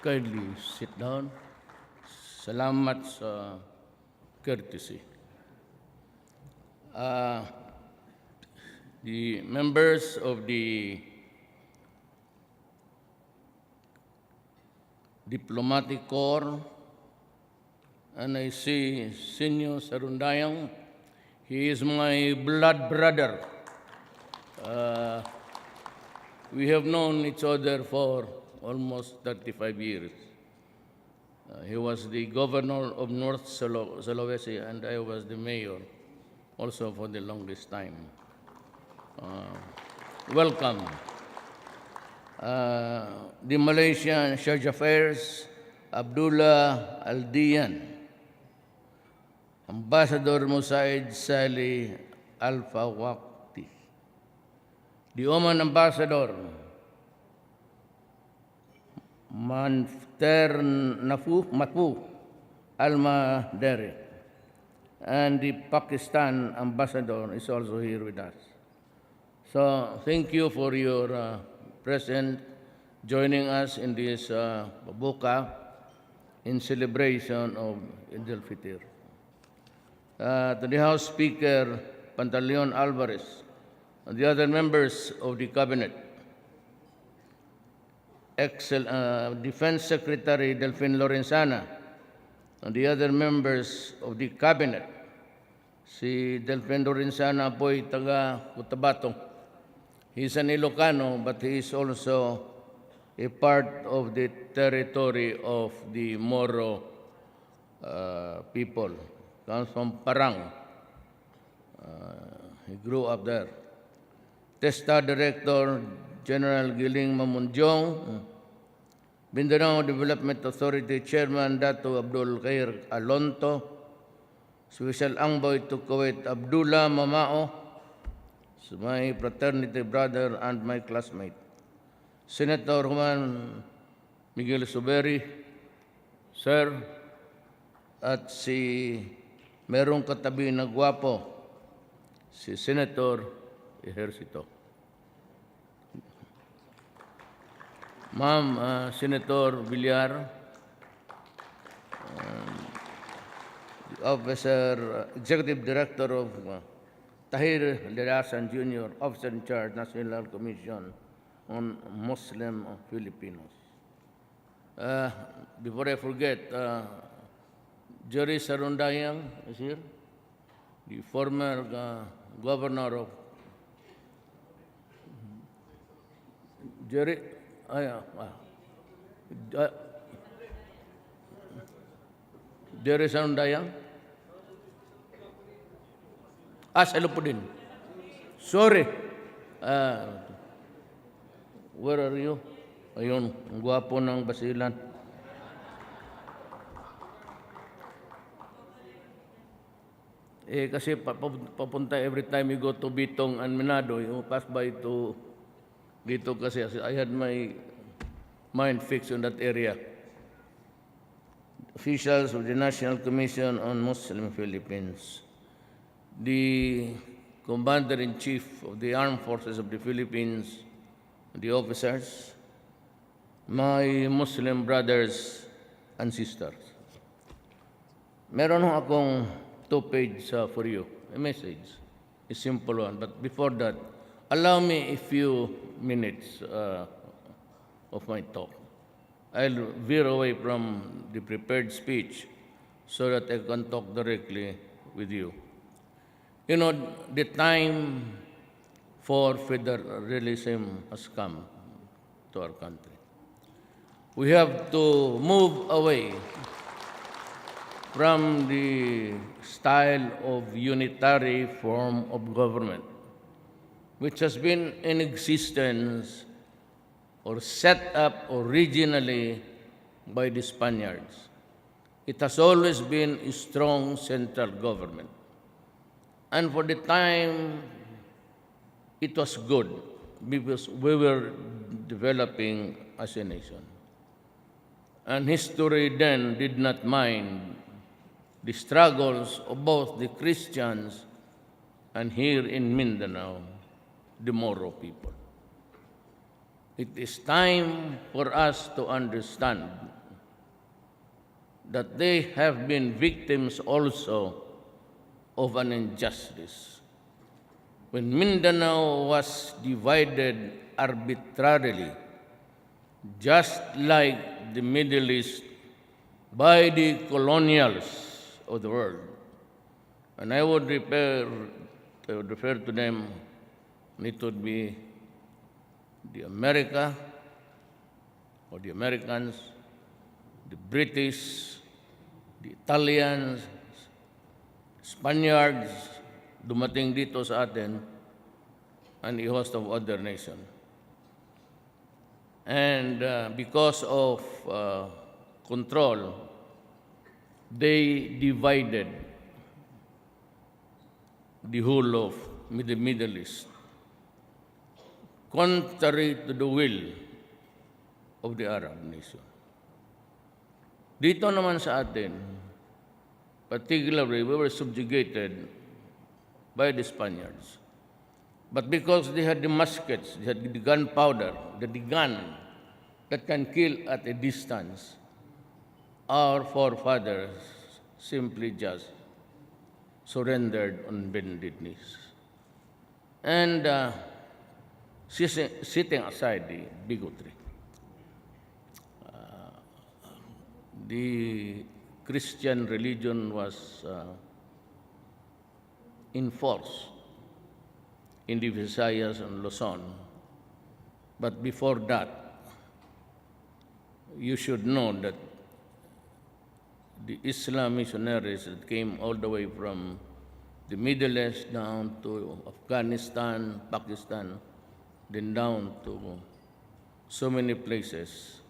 Kindly sit down. Salamat sa courtesy. The members of the Diplomatic Corps, and I see Senior Sarundayang. He is my blood brother. We have known each other for almost 35 years. He was the governor of North Sulawesi, and I was the mayor also for the longest time. Welcome. The Malaysian Charge Affairs, Abdullah Aldian, Ambassador Musaid Salih Al-Fawakti, the Oman Ambassador Manfter Matfu Al-Madari, and the Pakistan Ambassador is also here with us. So thank you for your presence, joining us in this buka in celebration of Eid al-Fitr. To the House Speaker, Pantaleon Alvarez, and the other members of the Cabinet, Defense Secretary Delfin Lorenzana, and the other members of the Cabinet. Si Delfin Lorenzana po'y taga Cotabato. He's an Ilocano, but he is also a part of the territory of the Moro people. Comes from Parang. He grew up there. TESTA Director General Giling Mamunjong, Mindanao Development Authority Chairman Dato Abdul Khair Alonto, Special Envoy to Kuwait Abdullah Mamao, my fraternity brother and my classmate, Senator Juan Miguel Suberi, Sir, at si merong katabi na gwapo, si Senator Ejercito. Ma'am, Senator Villar, Executive Director of Tahir Lerasan Jr., Officer in Charge, National Commission on Muslim Filipinos. Before I forget, Jerry Sarundayang is here, the former governor of Jerry. Jerry Sarundayang. Sa Lupudin. Sorry. Where are you? Ayun, ang gwapo ng Basilan. Kasi papunta every time you go to Bitong and Manado, you pass by to dito kasi I had my mind fixed on that area. Officials of the National Commission on Muslim Philippines, the Commander-in-Chief of the Armed Forces of the Philippines, the officers, my Muslim brothers and sisters. Meron akong 2-page for you, a message, a simple one. But before that, allow me a few minutes of my talk. I'll veer away from the prepared speech so that I can talk directly with you. You know, the time for federalism has come to our country. We have to move away from the style of unitary form of government, which has been in existence or set up originally by the Spaniards. It has always been a strong central government. And for the time, it was good because we were developing as a nation. And history then did not mind the struggles of both the Christians and here in Mindanao, the Moro people. It is time for us to understand that they have been victims also of an injustice. When Mindanao was divided arbitrarily, just like the Middle East by the colonials of the world, and I would refer to them, it would be the America or the Americans, the British, the Italians, Spaniards, dumating dito sa atin, and a host of other nations. And because of control, they divided the whole of the Middle East, contrary to the will of the Arab nation. Dito naman sa atin, particularly, we were subjugated by the Spaniards. But because they had the muskets, they had the gunpowder, the gun that can kill at a distance, our forefathers simply just surrendered on bended knees. And setting aside the bigotry, the Christian religion was in force in the Visayas and Luzon. But before that, you should know that the Islam missionaries that came all the way from the Middle East down to Afghanistan, Pakistan, then down to so many places,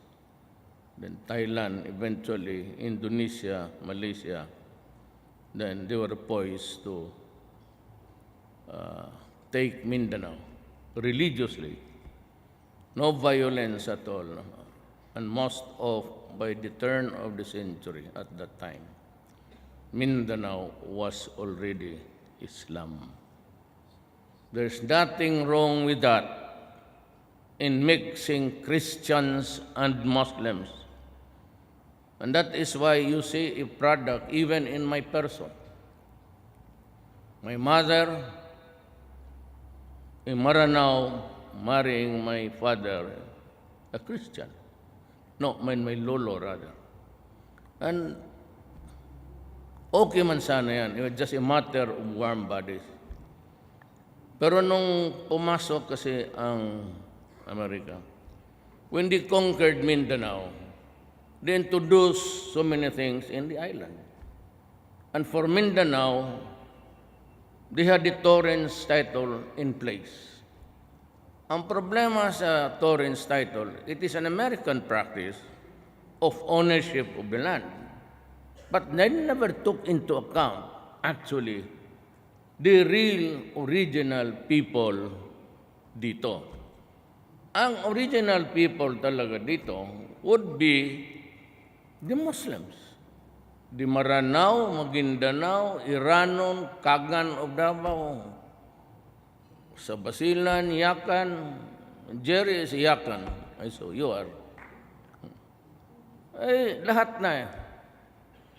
then Thailand, eventually Indonesia, Malaysia, then they were poised to take Mindanao religiously. No violence at all. And most of, by the turn of the century at that time, Mindanao was already Islam. There's nothing wrong with that in mixing Christians and Muslims. And that is why you see a product even in my person. My mother in Maranao marrying my father, a Christian. No, my lolo rather. And okay man sana yan. It was just a matter of warm bodies. Pero nung pumasok kasi ang Amerika, when they conquered Mindanao, they introduced so many things in the island. And for Mindanao, they had the Torrens title in place. Ang problema sa Torrens title, it is an American practice of ownership of the land. But they never took into account, actually, the real original people dito. Ang original people talaga dito would be the Muslims. The Maranao, Maguindanao, Iranon, Kagan of Davao, sa Basilan, Yakan, Jerry is Yakan. So you are. Lahat na.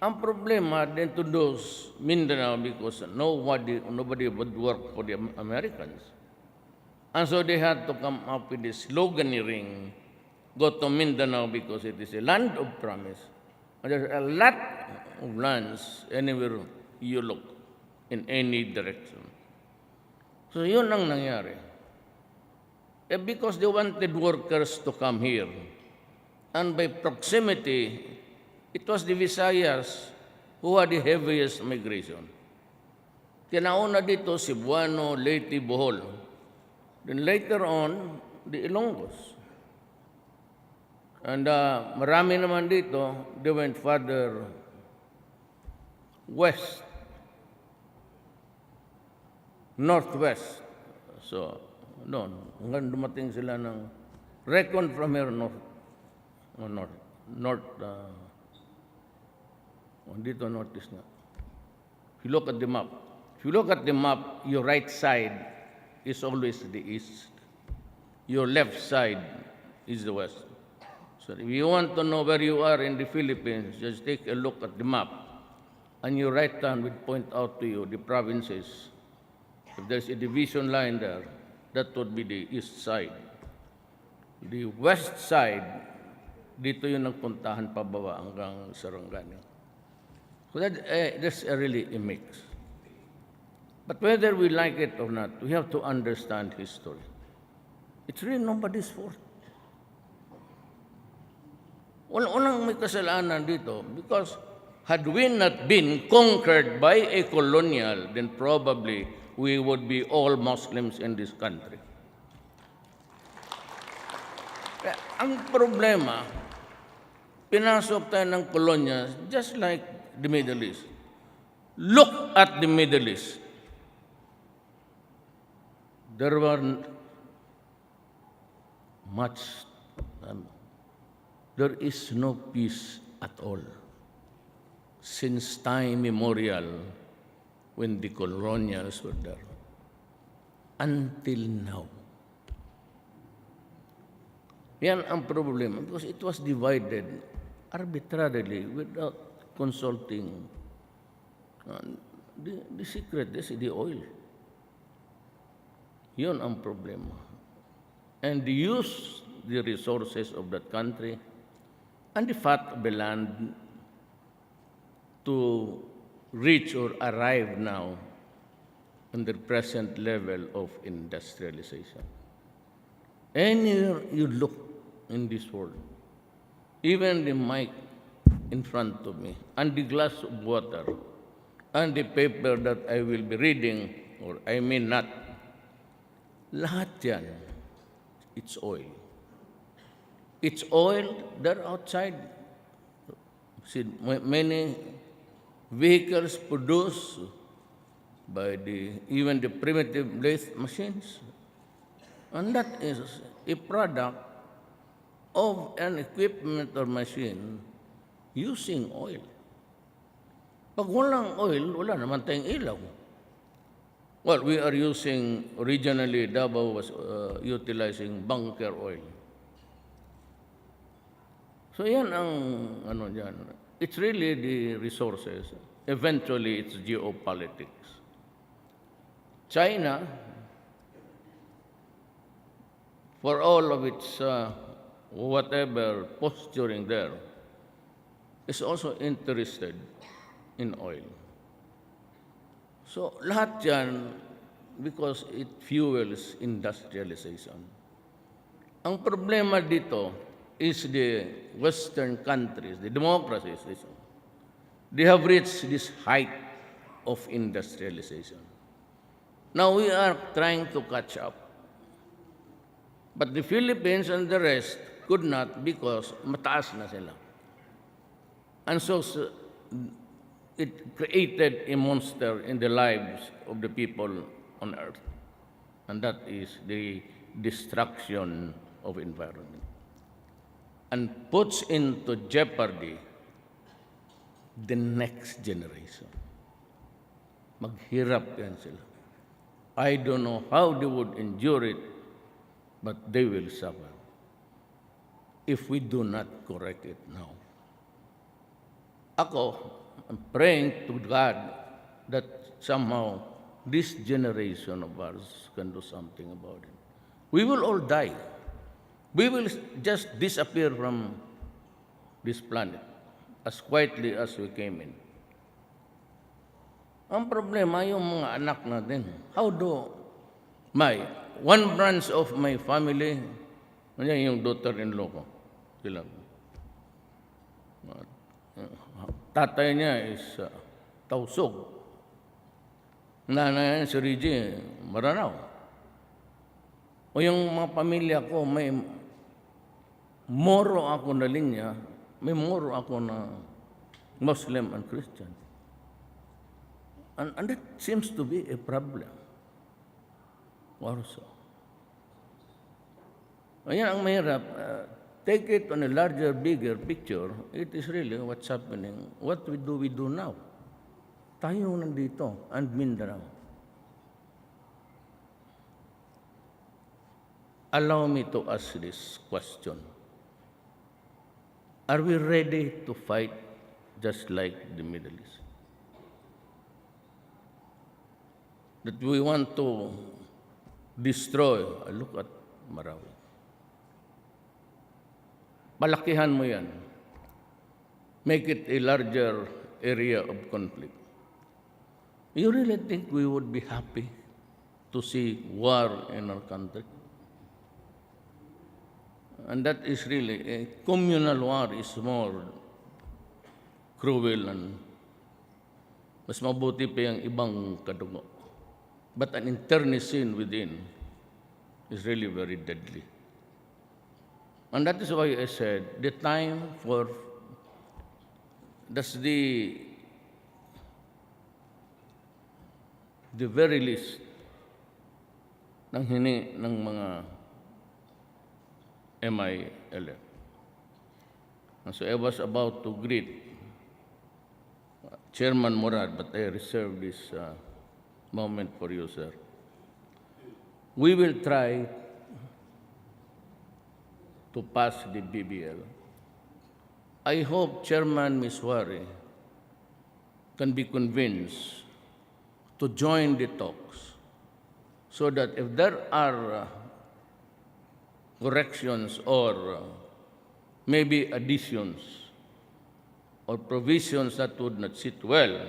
Ang problema din to those Mindanao because nobody would work for the Americans. And so they had to come up with this sloganeering, go to Mindanao because it is a land of promise. And there's a lot of lands anywhere you look in any direction. So yun ang nangyari. Because they wanted workers to come here. And by proximity, it was the Visayas who had the heaviest migration. Kinauna dito Cebuano, Leyte, Bohol. Then later on, the Ilonggos. And marami naman dito, they went further west, northwest. So, doon, hanggang dumating sila ng, reckon from here, dito northeast na. If you look at the map, your right side is always the east. Your left side is the West. So if you want to know where you are in the Philippines, just take a look at the map, and your right hand will point out to you the provinces. If there's a division line there, that would be the east side. The west side, dito yung nagpuntahan pababa hanggang Sarangani. So that's really a mix. But whether we like it or not, we have to understand history. It's really nobody's fault. Unang may kasalanan dito because had we not been conquered by a colonial, then probably we would be all Muslims in this country. Kaya ang problema, pinasok tayo ng kolonya just like the Middle East. Look at the Middle East. There were there is no peace at all since time immemorial when the colonials were there until now. Yan ang problema because it was divided arbitrarily without consulting the secret, the oil. Yun ang problema. And use the resources of that country and the fat of the land to reach or arrive now in the present level of industrialization. Anywhere you look in this world, even the mic in front of me, and the glass of water, and the paper that I will be reading, or I may not, lahat yan, it's oil. It's oil, they're outside. See, many vehicles produced by even the primitive lathe machines. And that is a product of an equipment or machine using oil. Pag walang oil, wala naman tayong ilaw. Well, we are originally Davao was utilizing bunker oil. So yan ang dyan. It's really the resources. Eventually, it's geopolitics. China, for all of its whatever posturing there, is also interested in oil. So lahat yan because it fuels industrialization. Ang problema dito is the Western countries, the democracies, they have reached this height of industrialization. Now we are trying to catch up. But the Philippines and the rest could not because mataas na sila. And so it created a monster in the lives of the people on earth. And that is the destruction of environment. And puts into jeopardy the next generation. Maghirap yan sila. I don't know how they would endure it, but they will suffer if we do not correct it now. Ako, I'm praying to God that somehow this generation of ours can do something about it. We will all die. We will just disappear from this planet as quietly as we came in. Ang problema yung mga anak natin. How do one branch of my family, yung daughter-in-law ko, sila. Tatay niya is Tausog. Nanay si Reggie, Maranao. O yung mga pamilya ko, may moro ako na linya, may moro ako na Muslim and Christian. And that seems to be a problem also. Ayan ang mahirap. Take it on a larger, bigger picture. It is really what's happening. What we do now. Tayo nandito and Mindanao. allow me to ask this question. Are we ready to fight just like the Middle East? That we want to destroy. Look at Marawi. Palakihan mo yan. Make it a larger area of conflict. You really think we would be happy to see war in our country? And that is really, a communal war is more cruel and mas mabuti pa yung ibang kadugo. But an internecine within is really very deadly. And that is why I said, the time for, that's the very least ng hini ng mga MILF. And so I was about to greet Chairman Murad, but I reserve this moment for you, sir. We will try to pass the BBL. I hope Chairman Miswari can be convinced to join the talks so that if there are corrections or maybe additions or provisions that would not sit well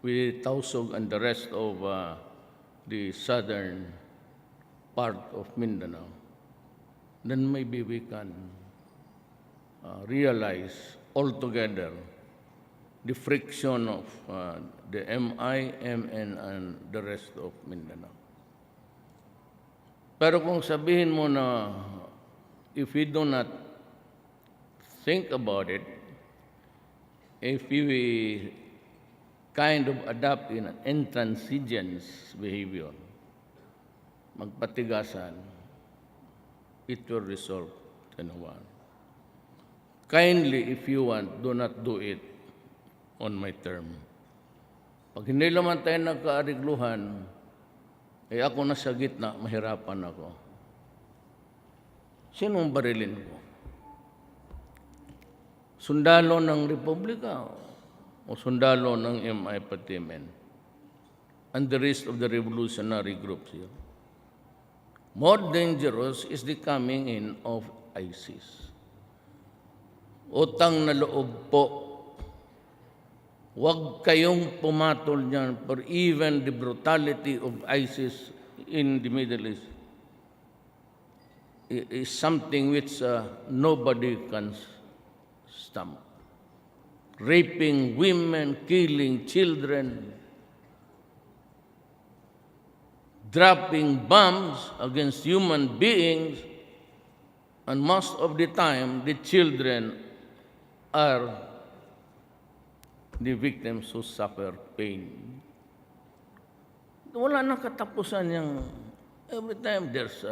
with Tausug and the rest of the southern part of Mindanao, then maybe we can realize altogether the friction of the MI, MN, and the rest of Mindanao. Pero kung sabihin mo na if we do not think about it, if we kind of adopt in an intransigence behavior, magpatigasan, it will result in one. Kindly, if you want, do not do it on my term. Pag hindi naman tayo nagkaarigluhan, ako na sa gitna, mahirapan ako. Sinong barilin ko? Sundalo ng Republika o sundalo ng MI pati MN? And the rest of the revolutionary groups here. More dangerous is the coming in of ISIS. Utang na loob po. Huwag kayong pumatol niyan for even the brutality of ISIS in the Middle East is something which nobody can stomach. Raping women, killing children, dropping bombs against human beings, and most of the time the children are the victims who suffer pain. Wala nang katapusan yung every time there's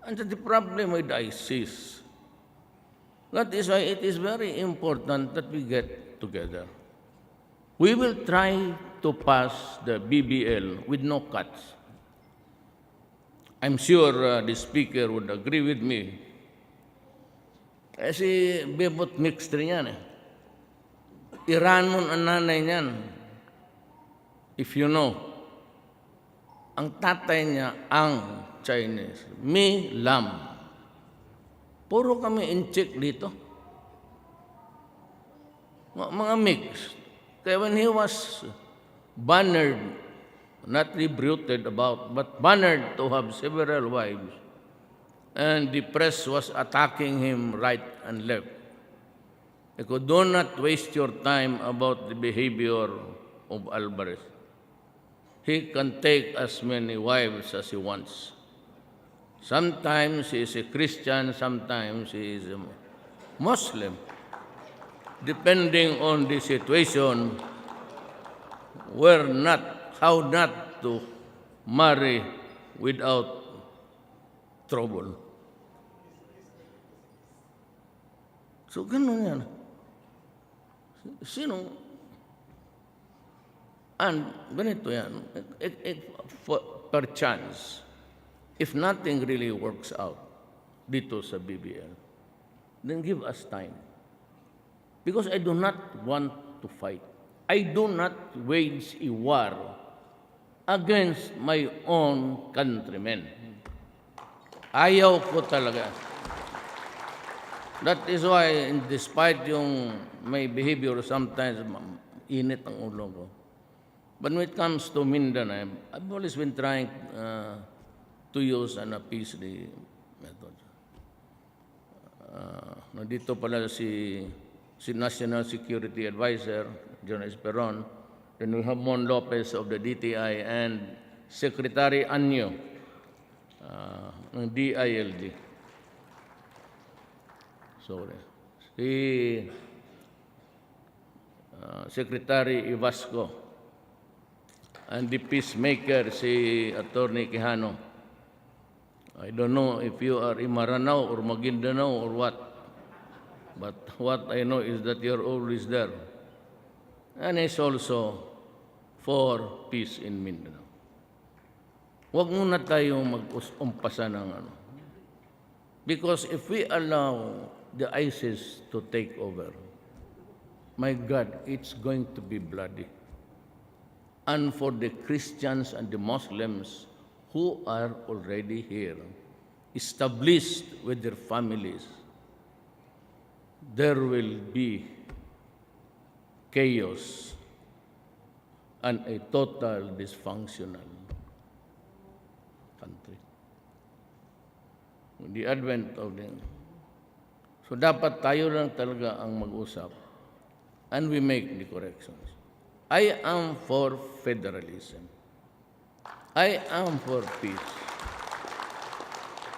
and the problem with ISIS. That is why it is very important that we get together. We will try to pass the BBL with no cuts. I'm sure the speaker would agree with me. Kasi bebot mixed rin yan eh. Iranon ang nanay niyan. If you know, ang tatay niya ang Chinese. Mi Lam. Puro kami in-check dito. Mga mixed. Kaya when he was bannered, not rebutted about, but bannered to have several wives, and the press was attacking him right and left. Because do not waste your time about the behavior of Alvarez. He can take as many wives as he wants. Sometimes he is a Christian, sometimes he is a Muslim. Depending on the situation, how not to marry without trouble. So ganun yan. Sino? And ganito yan, per chance, if nothing really works out dito sa BBL, then give us time. Because I do not want to fight. I do not wage a war against my own countrymen. Ayaw ko talaga. That is why, despite yung my behavior, sometimes init ang ulo ko. But when it comes to Mindanao, I've always been trying to use an peaceful method. Nandito pala si National Security Advisor, John Esperon, then we have Mon Lopez of the DTI, and Secretary Anyo ng DILG. Sorry. Si Secretary Ivasco, and the peacemaker, si Attorney Quijano. I don't know if you are in Maranao or Maguindanao or what, but what I know is that you're always there. And it's also for peace in Mindanao. Huwag muna tayong mag-umpasa ng ano. Because if we allow the ISIS to take over, my God, it's going to be bloody. And for the Christians and the Muslims who are already here, established with their families, there will be chaos and a total dysfunctional country. The advent of the... So dapat tayo lang talaga ang mag-usap and we make the corrections. I am for federalism. I am for peace.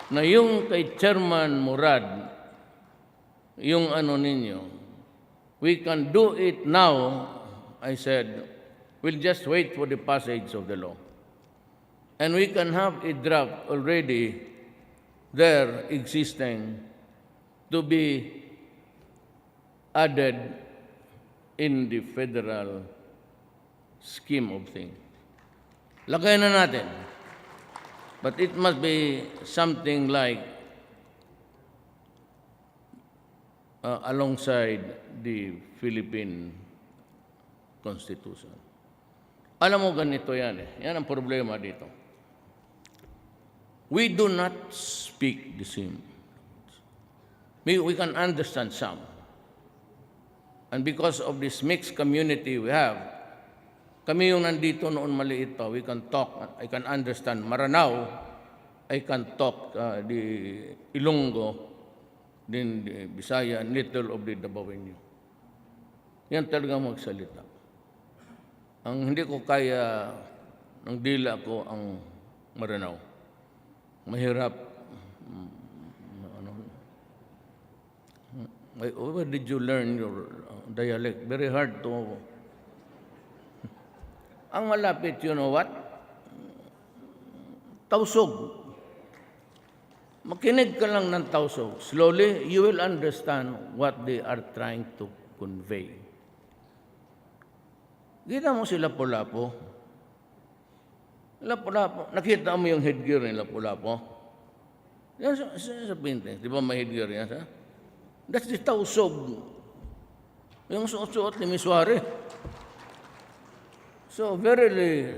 Na yung kay Chairman Murad, yung ano ninyo, we can do it now, I said, we'll just wait for the passage of the law. And we can have a draft already there existing to be added in the federal scheme of things. Lagay na natin. But it must be something like alongside the Philippine Constitution. Alam mo, ganito yan eh. Yan ang problema dito. We do not speak the same. We can understand some. And because of this mixed community we have, kami yung nandito noon maliit pa, we can talk, I can understand Maranao, I can talk the Ilonggo, then the Bisaya, and little of the Dabawenyo. Yan talaga magsalita. Ang hindi ko kaya, ng dila ko ang Maranao. Mahirap. Where did you learn your dialect? Very hard to... Ang malapit, you know what? Tausog. Makinig ka lang ng tausog. Slowly, you will understand what they are trying to convey. Kita mo si Lapu-Lapu? Lapu-Lapu. Nakita mo yung headgear ni Lapu-Lapu? Yan sa painting. Di ba may headgear yan? That's the tausog. Yung suot-suot ni Miswari. So, verily,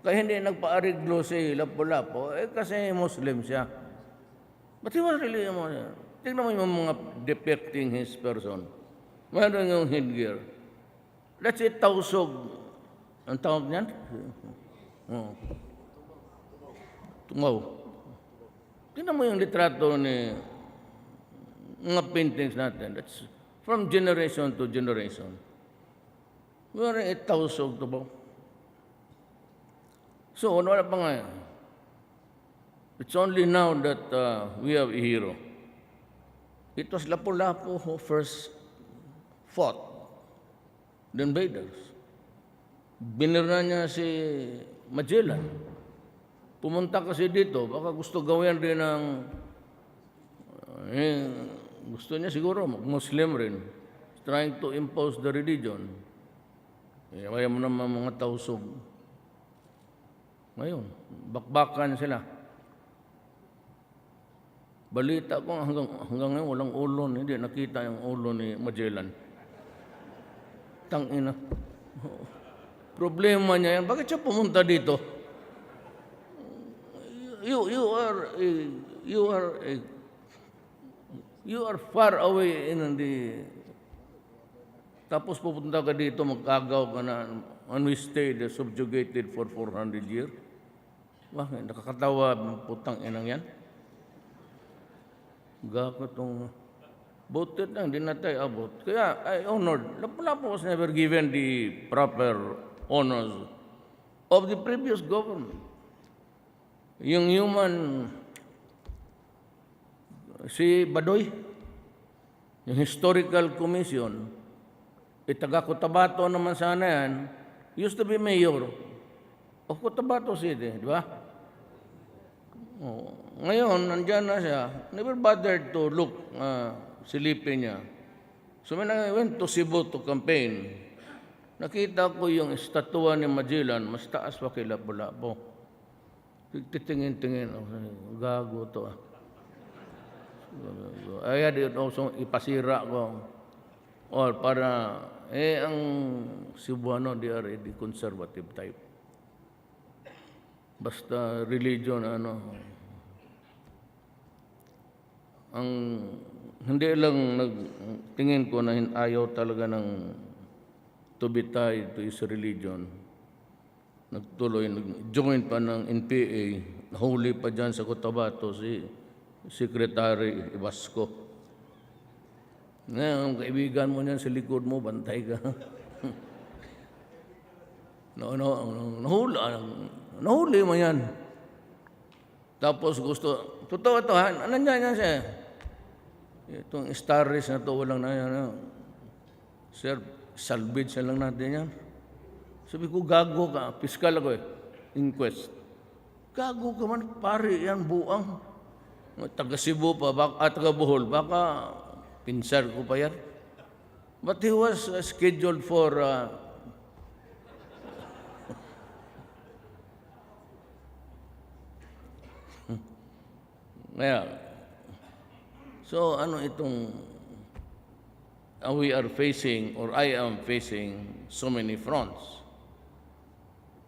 kaya hindi nagpa-ariglo si Lapu-Lapu, kasi Muslim siya. But he was really, tignan mo yung mga depicting his person. Mayroon yung headgear. That's it, tausog. Ang tawag niyan? Tungaw. Tignan mo yung litrato ni mga paintings natin. That's from generation to generation. Wearing a tausog to ba? So, wala pa nga yan. It's only now that we have a hero. It was Lapu-Lapu who first fought the invaders. Binira niya si Magellan. Pumunta kasi dito, baka gusto gawin rin ng... gusto niya siguro, Muslim rin. Trying to impose the religion. Kaya mo naman mga tausog. Ngayon, bakbakan sila. Balita ko hanggang ngayon walang ulo, hindi nakita yung ulo ni Magellan. Tangina. Problema niya yan. Bakit siya pumunta dito? You are far away in the. Tapos pupunta ka dito, magkagaw ka na, and we stayed subjugated for 400 years. Bakit? Nakakatawa, putang inang yan. Gako itong. Voted lang, hindi na tayo abot. Kaya I honored. Lapu-Lapu was never given the proper honors of the previous government. Yung human, si Badoy, yung Historical Commission, taga Cotabato naman sana yan, used to be mayor of Cotabato City, di ba? Oh, ngayon, nandyan na siya, never bothered to look, silipin niya. So when I went to Cebu to campaign, nakita ko yung estatwa ni Magellan, mas taas pa kay Lapu-Lapu. Titingin-tingin, gago to. I had it also ipasira ko. Or para, ang Cebuano, they are the conservative type. Basta religion, ang hindi lang nagtingin ko na ayaw talaga ng to be tied to his religion. Nagtuloy, nag-join pa ng NPA, nahuli pa dyan sa Cotabato si Secretary Ibasco. Ngayon, kaibigan mo niyan sa likod mo, bantay ka. Nahuli mo yan. Tapos gusto, totoo ito ha, nandiyan yan siya. Itong star race na ito, walang na yan. Sir, salvage na lang natin yan. Sabi ko, gago ka. Piskal ako inquest. Gago ka man, pare yan, buang. Taga Cebu pa, taga Bohol, baka pinsar ko pa yan. But he was scheduled for so itong we are facing, or I am facing so many fronts.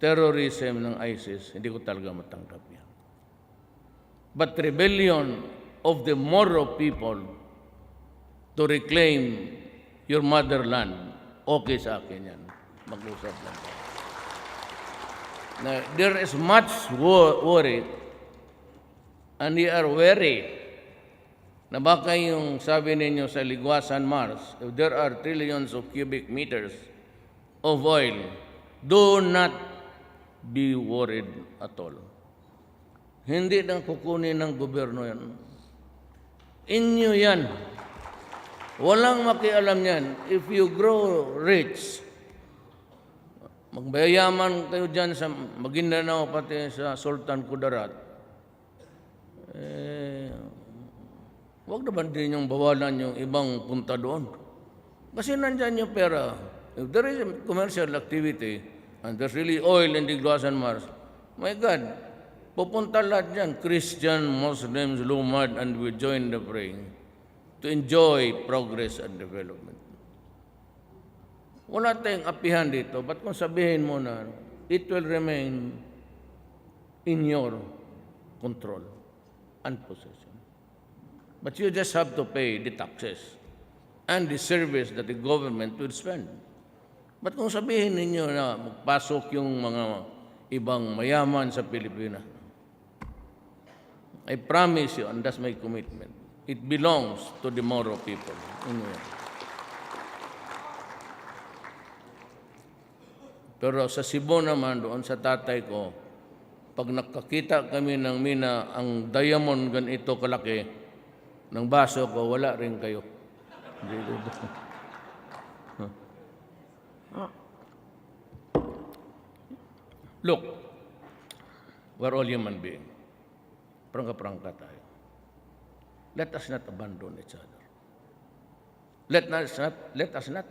Terrorism ng ISIS, hindi ko talaga matanggap yan. But rebellion of the Moro people to reclaim your motherland, okay sa akin yan. Mag-usap lang. Now, there is much worry, and we are wary na baka yung sabi ninyo sa Ligwasan Mars, if there are trillions of cubic meters of oil, do not be worried at all. Hindi nang kukunin ng gobyerno yan. Inyo yan. Walang makialam yan. If you grow rich, magbayaman kayo dyan sa Maguindanao, pati sa Sultan Kudarat, huwag naman din yung bawalan yung ibang punta doon. Kasi nandyan yung pera. If there is a commercial activity, and there's really oil in the Ligwasan Mars, my God, pupunta lahat dyan, Christian, Muslims, Lumad, and we join the praying to enjoy progress and development. Wala tayong apihan dito, but kung sabihin mo na, it will remain in your control and possession. But you just have to pay the taxes and the service that the government will spend. But kung sabihin ninyo na magpasok yung mga ibang mayaman sa Pilipinas, I promise you, and that's my commitment, it belongs to the Moro people. Pero sa Cebu naman, doon sa tatay ko, pag nakakita kami ng mina, ang diamond ganito kalaki, ng baso ko, wala rin kayo. Look, we're all human beings. Prangka-prangka tayo. Let us not abandon each other. Let us not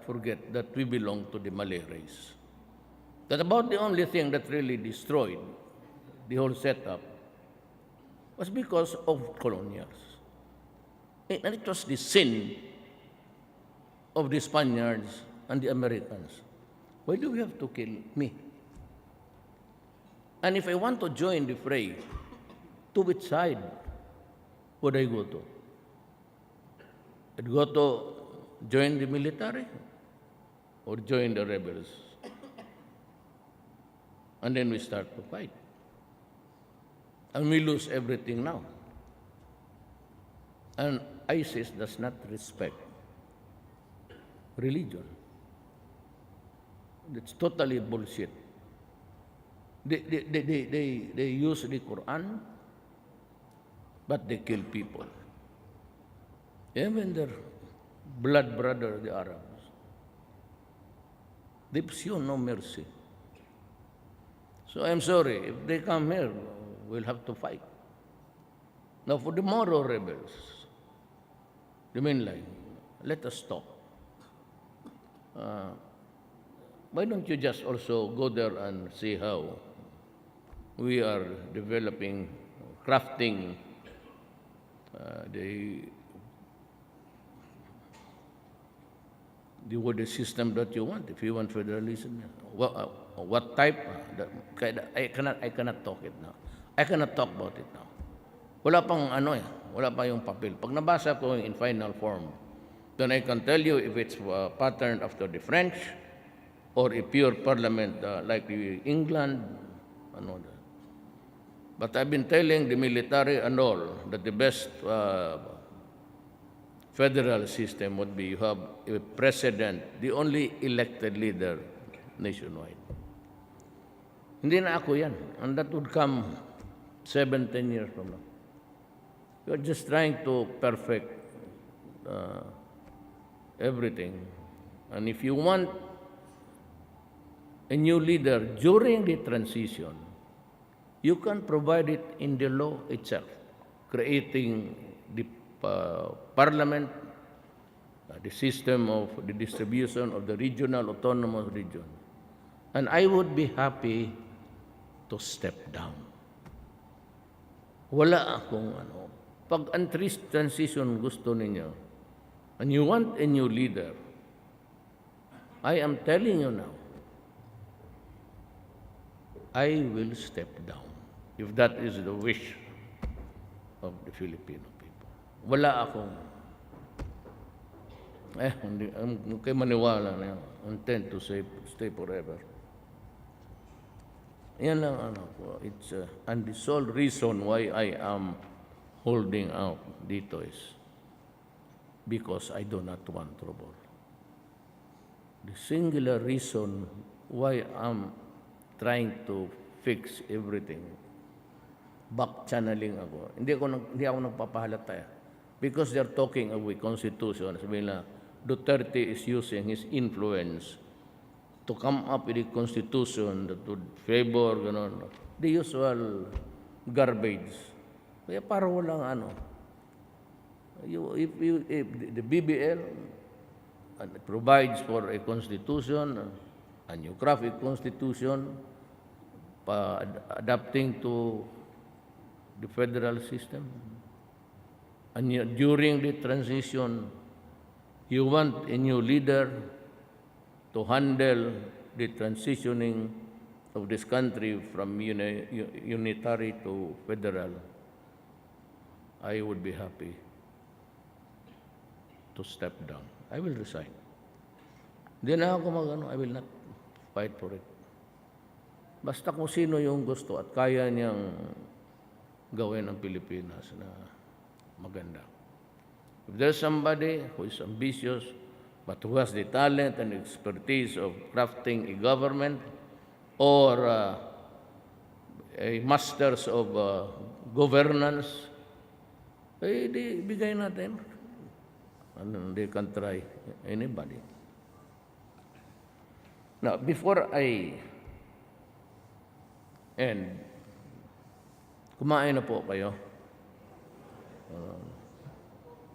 forget that we belong to the Malay race. That about the only thing that really destroyed the whole setup was because of colonials. And it was the sin of the Spaniards and the Americans. Why do we have to kill me? And if I want to join the fray, to which side would I go to? I'd go to join the military or join the rebels. And then we start to fight. And we lose everything now. And ISIS does not respect religion. It's totally bullshit. They use the Quran, but they kill people. Even their blood brother, the Arabs. They've shown no mercy. So I'm sorry, if they come here, we'll have to fight. Now for the Moro rebels, the mainline, let us talk. Why don't you just also go there and see how we are developing, crafting the system that you want. If you want federalism, what type? I cannot talk it now. I cannot talk about it now. Wala pang wala pa yung papel. Pag nabasa ko in final form, then I can tell you if it's patterned after the French or a pure parliament like England, But I've been telling the military and all that the best federal system would be you have a president, the only elected leader nationwide. Hindi na ako yan. And that would come 7-10 years from now. You're just trying to perfect everything. And if you want a new leader during the transition, you can provide it in the law itself, creating the parliament, the system of the distribution of the regional autonomous region. And I would be happy to step down. Wala akong Pag ang transition gusto ninyo, and you want a new leader, I am telling you now, I will step down if that is the wish of the Filipino people. Wala akong, hindi kayo maniwala na yan. Intend to stay forever. Yan lang ko. It's, and the sole reason why I am holding out dito is because I do not want trouble. The singular reason why I'm trying to fix everything, back-channeling ako. Hindi ako nagpapahalata. Because they're talking of a constitution. Sabi nila, Duterte is using his influence to come up with a constitution that would favor, the usual garbage. Kaya para walang if the BBL provides for a constitution, a new graphic constitution, adapting to the federal system, and during the transition, you want a new leader to handle the transitioning of this country from unitary to federal, I would be happy to step down. I will resign. Hindi na ako I will not fight for it. Basta kung sino yung gusto at kaya niyang gawin ang Pilipinas na maganda. If there's somebody who is ambitious but who has the talent and expertise of crafting a government or a masters of governance, di bigay natin. And they can try anybody. Now, before I end, kumain na po kayo.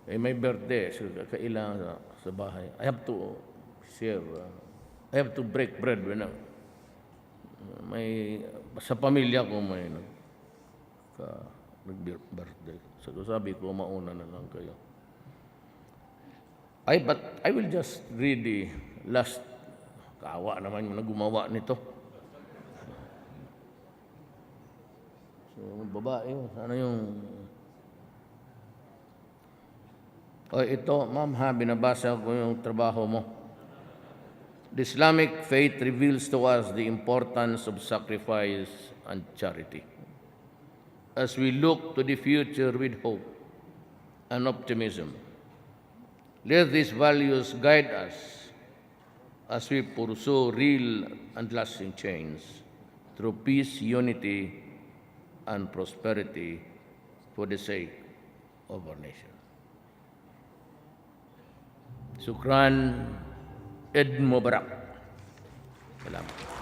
May birthday, so kailangan sa bahay. I have to share. I have to break bread with sa pamilya ko may nag-birthday. So sabi ko, mauna na lang kayo. But I will just read the last. Kaawa naman yung gumawa nito. So, babae, sana yung... ito, ma'am ha, binabasa ko yung trabaho mo. The Islamic faith reveals to us the importance of sacrifice and charity. As we look to the future with hope and optimism, let these values guide us as we pursue real and lasting change through peace, unity, and prosperity for the sake of our nation. Shukran, Eid Mubarak. Salamat.